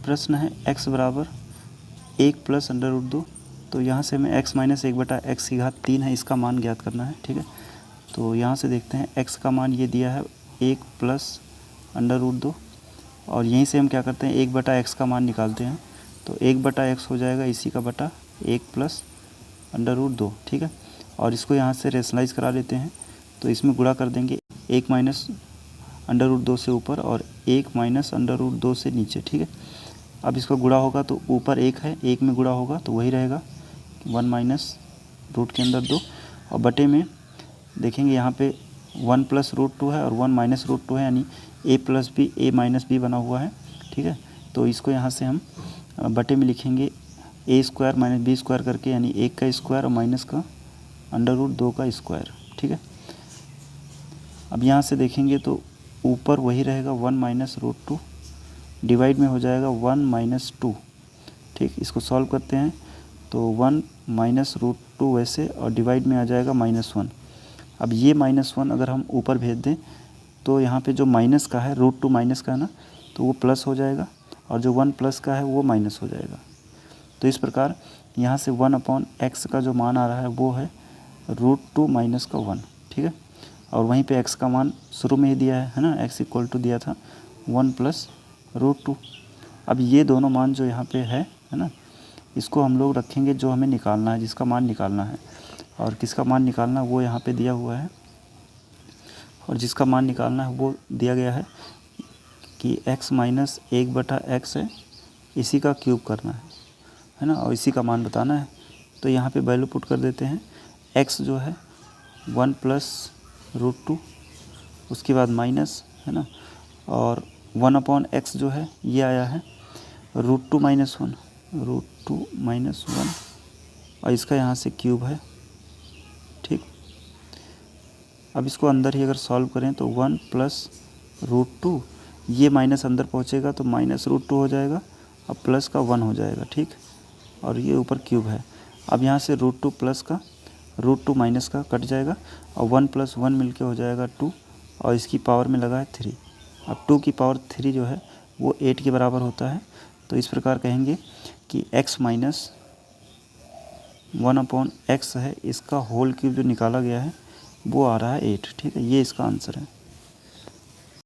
प्रश्न है x बराबर 1 प्लस अंडर रूट 2। तो यहाँ से हमें x माइनस 1/x³ है, इसका मान ज्ञात करना है। ठीक है, तो यहाँ से देखते हैं x का मान ये दिया है 1 प्लस अंडर रूट 2, और यहीं से हम क्या करते हैं 1/x का मान निकालते हैं। तो 1/x हो जाएगा इसी का बटा 1 प्लस अंडर रूट 2। ठीक है, और इसको यहाँ से रेशनलाइज करा लेते हैं। तो इसमें गुणा कर देंगे 1 माइनस अंडर रूट 2 से ऊपर और 1 माइनस अंडर रूट 2 से नीचे। ठीक है, अब इसका गुणा होगा तो ऊपर 1 है, 1 में गुणा होगा तो वही रहेगा 1 माइनस रूट के अंदर 2, और बटे में देखेंगे यहाँ पे 1 प्लस रूट 2 है और 1 माइनस रूट 2 है, यानी a plus B a minus B बना हुआ है। ठीक है, तो इसको यहाँ से हम बटे में लिखेंगे a² माइनस b² करके, यानी 1 का स्क्वायर और माइनस का अंडर रूट 2 का स्क्वायर। ठीक है, अब यहाँ से देखेंगे तो ऊपर वही रहेगा 1 माइनस रूट 2, डिवाइड में हो जाएगा 1 माइनस 2। ठीक, इसको सॉल्व करते हैं तो 1 माइनस रूट 2 वैसे, और डिवाइड में आ जाएगा -1। अब ये -1 अगर हम ऊपर भेज दें तो यहाँ पे जो माइनस का है, रूट 2 माइनस का है ना, तो वो प्लस हो जाएगा, और जो 1 प्लस का है वो माइनस हो जाएगा। तो इस प्रकार यहाँ से 1/x का जो मान आ रहा है वो है रूट 2 माइनस का 1। ठीक है, और वहीं पे x का मान शुरू में ही दिया है ना, x इक्वल टू दिया था 1 प्लस रूट 2। अब ये दोनों मान जो यहाँ पे है ना, इसको हम लोग रखेंगे जो हमें निकालना है, जिसका मान निकालना है, और किसका मान निकालना है वो यहाँ पे दिया हुआ है, और जिसका मान निकालना है वो दिया गया है कि x माइनस 1/x है, इसी का क्यूब करना है ना, और इसी का मान बताना है। तो यहाँ पे वैल्यू पुट कर देते हैं, x जो है 1 प्लस रूट 2, उसके बाद माइनस है ना, और 1/x जो है ये आया है रूट 2 माइनस 1, रूट 2 माइनस 1, और इसका यहाँ से क्यूब है। ठीक, अब इसको अंदर ही अगर सॉल्व करें तो 1 प्लस रूट 2, ये माइनस अंदर पहुँचेगा तो माइनस रूट 2 हो जाएगा, अब प्लस का 1 हो जाएगा। ठीक, और ये ऊपर क्यूब है। अब यहाँ से रूट 2 प्लस का, रूट 2 माइनस का कट जाएगा, और 1 प्लस 1 मिलके हो जाएगा 2, और इसकी पावर में लगा है 3। अब 2 की पावर 3 जो है वो 8 के बराबर होता है। तो इस प्रकार कहेंगे कि x माइनस 1/x है, इसका होल क्यूब जो निकाला गया है वो आ रहा है 8। ठीक है, ये इसका आंसर है।